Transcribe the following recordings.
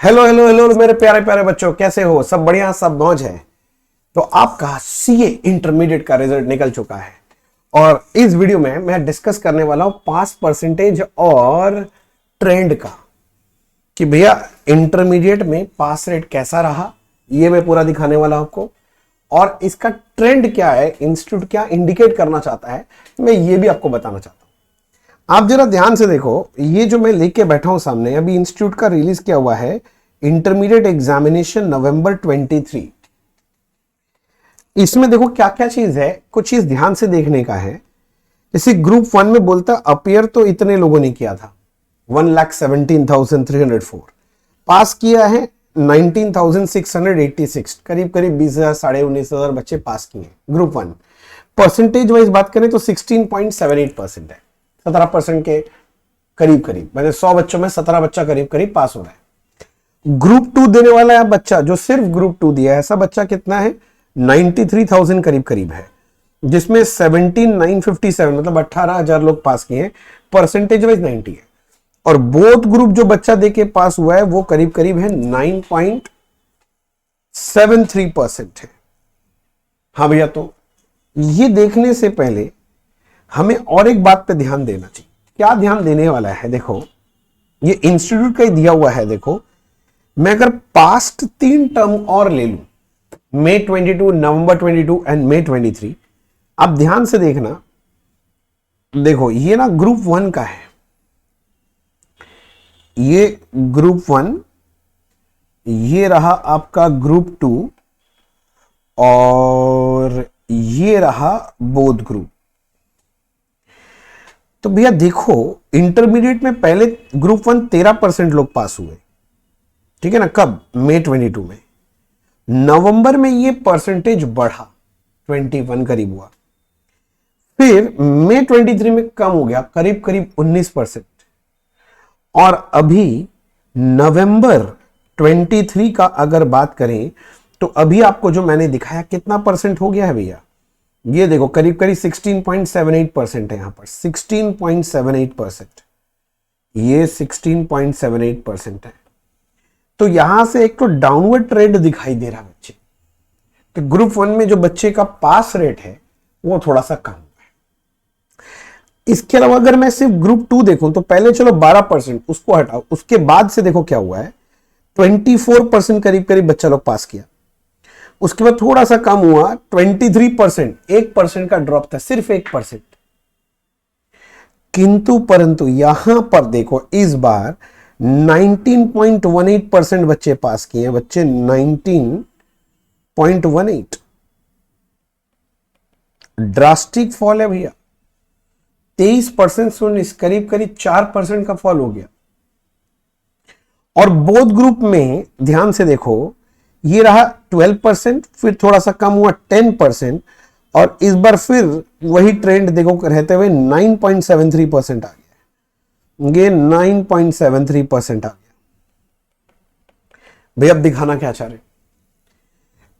Hello hello hello मेरे प्यारे प्यारे बच्चों, कैसे हो? सब बढ़िया, सब मौज है। तो आपका सीए इंटरमीडिएट का रिजल्ट निकल चुका है और इस वीडियो में मैं डिस्कस करने वाला हूं पास परसेंटेज और ट्रेंड का कि भैया इंटरमीडिएट में पास रेट कैसा रहा, ये मैं पूरा दिखाने वाला हूं आपको। और इसका ट्रेंड क्या है, इंस्टीट्यूट क्या इंडिकेट करना चाहता है, मैं ये भी आपको बताना चाहता हूं। आप जरा ध्यान से देखो, ये जो मैं लेके बैठा हूं सामने, अभी इंस्टीट्यूट का रिलीज किया हुआ है इंटरमीडिएट एग्जामिनेशन नवंबर 23। इसमें देखो क्या क्या चीज है, कुछ चीज ध्यान से देखने का है। जैसे ग्रुप 1 में बोलता अपियर तो इतने लोगों ने किया था 1,17,304, पास किया है 19,686, करीब करीब 20,000 साढ़े 19,000 बच्चे पास किए ग्रुप 1। परसेंटेज वाइज बात करें तो 16.78% है, 17% के करीब करीब, मैंने 100 बच्चों में 17 बच्चा करीब करीब पास हो रहा है। ग्रुप 2 देने वाला है बच्चा, जो सिर्फ ग्रुप 2 दिया है, ऐसा बच्चा कितना है 93,000 करीब करीब है, जिसमें 17,957 मतलब 18,000 लोग पास किए हैं, परसेंटेज वाइज 90 है। और बोथ ग्रुप जो बच्चा देके पास हुआ है वो करीब करीब है 9.73% है। हाँ भैया, तो ये देखने से पहले हमें और एक बात पे ध्यान देना चाहिए। क्या ध्यान देने वाला है? देखो, ये इंस्टीट्यूट का ही दिया हुआ है। देखो, मैं अगर पास्ट 3 टर्म और ले लूं, मई 22, नवंबर 22 एंड मई 23, आप ध्यान से देखना। देखो, ये ना ग्रुप 1 का है, ये ग्रुप 1, ये रहा आपका ग्रुप 2 और ये रहा बोथ ग्रुप। तो भैया देखो, इंटरमीडिएट में पहले ग्रुप 1 13% लोग पास हुए, ठीक है ना, कब? मई 22 में। नवंबर में ये परसेंटेज बढ़ा, 21 करीब हुआ, फिर मई 23 में कम हो गया, करीब करीब 19%। और अभी नवंबर 23 का अगर बात करें तो अभी आपको जो मैंने दिखाया कितना परसेंट हो गया है भैया, ये देखो करीब करीब 16.78% है। यहां पर 16.78%, ये 16.78% है। तो यहां से एक तो डाउनवर्ड ट्रेंड दिखाई दे रहा है बच्चे, तो ग्रुप 1 में जो बच्चे का पास रेट है वो थोड़ा सा कम है। इसके अलावा अगर मैं सिर्फ ग्रुप 2 देखूं तो पहले चलो 12%, उसको हटाओ, उसके बाद से देखो क्या हुआ है, 24% करीब करीब बच्चा लोग पास किया। उसके बाद थोड़ा सा कम हुआ 23%, 1% का ड्रॉप था, सिर्फ 1%। किंतु परंतु यहां पर देखो, इस बार 19.18% बच्चे पास किए, बच्चे 19.18, ड्रास्टिक फॉल है भैया, 23% से 19, करीब करीब 4% का फॉल हो गया। और बोथ ग्रुप में ध्यान से देखो, ये रहा 12%, फिर थोड़ा सा कम हुआ 10%, और इस बार फिर वही ट्रेंड देखो रहते हुए 9.73% आ गया, ये 9.73% आ गया। भाई अब दिखाना क्या चाह रहे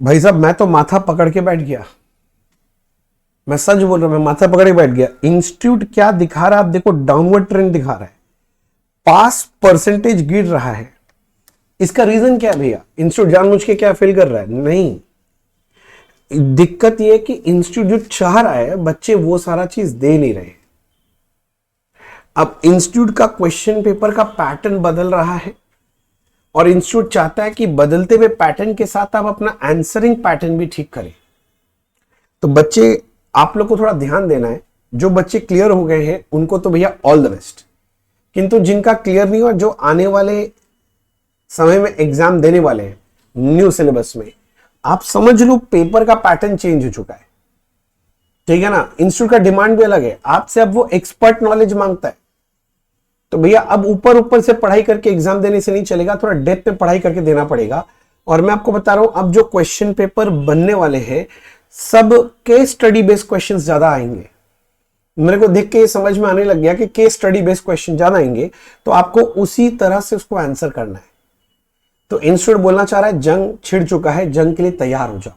भाई साहब? मैं तो माथा पकड़ के बैठ गया, मैं सच बोल रहा हूं, मैं माथा पकड़ के बैठ गया। इंस्टीट्यूट क्या दिखा रहा है? आप देखो, डाउनवर्ड ट्रेंड दिखा रहा है, पास परसेंटेज गिर रहा है। इसका रीजन क्या है भैया? इंस्टीट्यूट जानबूझ के क्या फेल कर रहा है? नहीं, दिक्कत यह है कि इंस्टीट्यूट चाह रहा है बच्चे वो सारा चीज दे नहीं रहे। अब इंस्टीट्यूट का क्वेश्चन पेपर का पैटर्न बदल रहा है और इंस्टीट्यूट चाहता है कि बदलते हुए पैटर्न के साथ आप अपना आंसरिंग पैटर्न भी ठीक करें। तो बच्चे, आप लोग को थोड़ा ध्यान देना है। जो बच्चे क्लियर हो गए हैं उनको तो भैया ऑल द बेस्ट, किंतु जिनका क्लियर नहीं हुआ, जो आने वाले समय में एग्जाम देने वाले हैं न्यू सिलेबस में, आप समझ लो पेपर का पैटर्न चेंज हो चुका है, ठीक है ना। इंस्टीट्यूट का डिमांड भी अलग है, आपसे अब वो एक्सपर्ट नॉलेज मांगता है। तो भैया अब ऊपर ऊपर से पढ़ाई करके एग्जाम देने से नहीं चलेगा, थोड़ा डेप्थ में पढ़ाई करके देना पड़ेगा। और मैं आपको बता रहा हूं, अब जो क्वेश्चन पेपर बनने वाले हैं सब केस स्टडी बेस्ड क्वेश्चंस ज्यादा आएंगे। मेरे को देख के ये समझ में आने लग गया कि केस स्टडी बेस्ड क्वेश्चन ज्यादा आएंगे, तो आपको उसी तरह से उसको आंसर करना है। तो इंस्टीट्यूट बोलना चाह रहा है जंग छिड़ चुका है, जंग के लिए तैयार हो जाओ।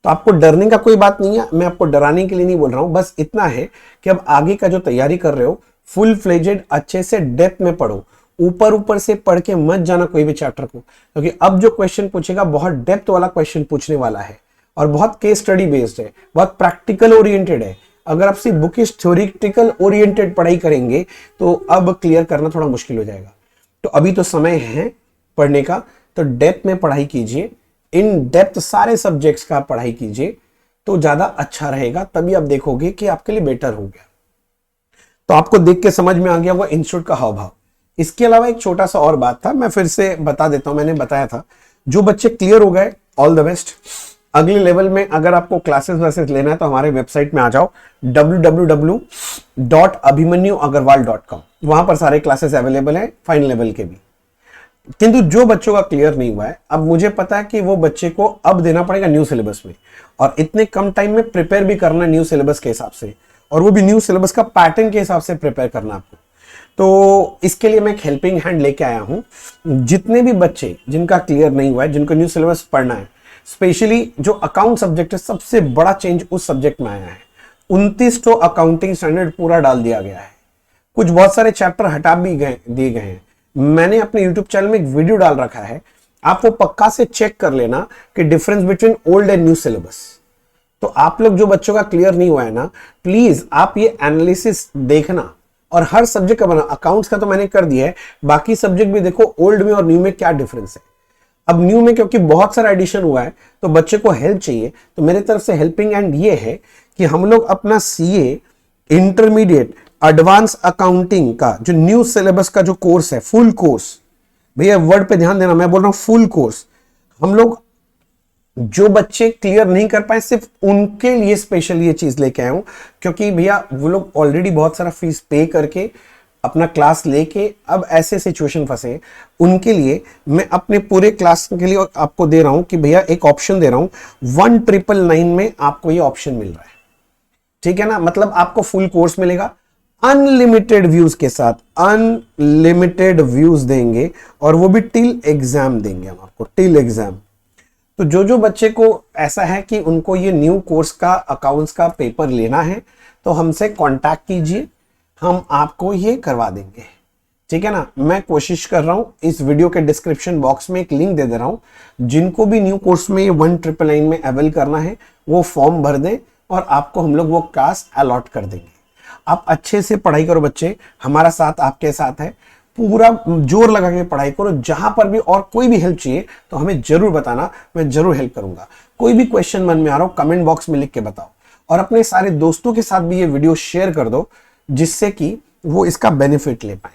तो आपको डरने का कोई बात नहीं है, मैं आपको डराने के लिए नहीं बोल रहा हूं, बस इतना है कि अब आगे का जो तैयारी कर रहे हो फुल फ्लेजेड अच्छे से डेप्थ में पढ़ो, ऊपर ऊपर से पढ़ के मत जाना कोई भी चैप्टर को, क्योंकि अब जो क्वेश्चन पूछेगा बहुत डेप्थ वाला क्वेश्चन पूछने वाला है और बहुत केस स्टडी बेस्ड है, बहुत प्रैक्टिकल ओरिएंटेड है। अगर आप सिर्फ बुकिश थ्योरेटिकल ओरिएंटेड पढ़ाई करेंगे तो अब क्लियर करना थोड़ा मुश्किल हो जाएगा। तो अभी तो समय है पढ़ने का, तो डेप्थ में पढ़ाई कीजिए, इन डेप्थ सारे सब्जेक्ट्स का पढ़ाई कीजिए तो ज्यादा अच्छा रहेगा। तभी आप देखोगे कि आपके लिए बेटर हो गया। तो आपको देख के समझ में आ गया वो इंस्टीट्यूट का हाव भाव। इसके अलावा एक छोटा सा और बात था, मैं फिर से बता देता हूं। मैंने बताया था जो बच्चे क्लियर हो गए ऑल द बेस्ट। अगले लेवल में अगर आपको क्लासेस वैसेस लेना है तो हमारे वेबसाइट में आ जाओ www.abhimanyu.agarwal.com। वहां पर सारे क्लासेस अवेलेबल हैं, फाइनल लेवल के भी। किंतु जो बच्चों का क्लियर नहीं हुआ है, अब मुझे पता है कि वो बच्चे को अब देना पड़ेगा न्यू सिलेबस में, और इतने कम टाइम में प्रिपेयर भी करना न्यू सिलेबस के हिसाब से, और वो भी न्यू सिलेबस का पैटर्न के हिसाब से प्रिपेयर करना आपको। तो इसके लिए मैं एक हेल्पिंग हैंड लेके आया हूं। जितने भी बच्चे जिनका क्लियर नहीं हुआ है, जिनको न्यू सिलेबस पढ़ना है, स्पेशली जो अकाउंट सब्जेक्ट है, सबसे बड़ा चेंज उस सब्जेक्ट में आया है। 29 तो अकाउंटिंग स्टैंडर्ड पूरा डाल दिया गया है। कुछ बहुत सारे चैप्टर हटा भी दिए गए हैं। मैंने अपने YouTube चैनल में एक वीडियो डाल रखा है, आप वो पक्का से चेक कर लेना कि difference between old and new syllabus. तो आप लोग जो बच्चों का क्लियर नहीं हुआ है ना, प्लीज आप ये एनालिसिस देखना, और हर सब्जेक्ट का बना। अकाउंट्स का तो मैंने कर दिया है, बाकी सब्जेक्ट भी देखो ओल्ड में और न्यू में क्या डिफरेंस है। अब न्यू में क्योंकि बहुत सारा एडिशन हुआ है तो बच्चे को हेल्प चाहिए, तो मेरे तरफ से हेल्पिंग एंड ये है कि हम लोग अपना CA इंटरमीडिएट एडवांस अकाउंटिंग का जो न्यू सिलेबस का जो कोर्स है, फुल कोर्स, भैया वर्ड पे ध्यान देना, मैं बोल रहा हूं फुल कोर्स, हम लोग जो बच्चे क्लियर नहीं कर पाए सिर्फ उनके लिए स्पेशल ये चीज लेके आया हूं। क्योंकि भैया वो लोग ऑलरेडी बहुत सारा फीस पे करके अपना क्लास लेके अब ऐसे सिचुएशन फंसे, उनके लिए मैं अपने पूरे क्लास के लिए आपको दे रहा हूं कि भैया एक ऑप्शन दे रहा हूं, 1999 में आपको ये ऑप्शन मिल रहा है। ठीक है ना, मतलब आपको फुल कोर्स मिलेगा अनलिमिटेड व्यूज के साथ, अनलिमिटेड व्यूज देंगे, और वो भी टिल एग्जाम देंगे हम आपको, टिल एग्जाम। तो जो जो बच्चे को ऐसा है कि उनको ये न्यू कोर्स का अकाउंट्स का पेपर लेना है तो हमसे कांटेक्ट कीजिए, हम आपको ये करवा देंगे। ठीक है ना, मैं कोशिश कर रहा हूं, इस वीडियो के डिस्क्रिप्शन बॉक्स में एक लिंक दे रहा हूं, जिनको भी न्यू कोर्स में 1999 में अवेल करना है वो फॉर्म भर दें और आपको हम लोग वो क्लास अलॉट कर देंगे। आप अच्छे से पढ़ाई करो बच्चे, हमारा साथ आपके साथ है, पूरा जोर लगा के पढ़ाई करो। जहां पर भी और कोई भी हेल्प चाहिए तो हमें जरूर बताना, मैं जरूर हेल्प करूंगा। कोई भी क्वेश्चन मन में आ रहा हो कमेंट बॉक्स में लिख के बताओ, और अपने सारे दोस्तों के साथ भी ये वीडियो शेयर कर दो, जिससे कि वो इसका बेनिफिट ले पाए।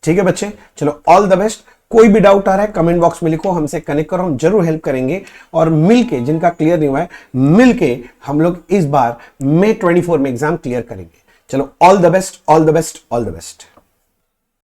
ठीक है बच्चे, चलो ऑल द बेस्ट। कोई भी डाउट आ रहा है कमेंट बॉक्स में लिखो, हमसे कनेक्ट करो, हम जरूर हेल्प करेंगे। और मिलके, जिनका क्लियर नहीं हुआ है, मिलके हम लोग इस बार May 24 में एग्जाम क्लियर करेंगे। चलो all the best, all the best, all the best.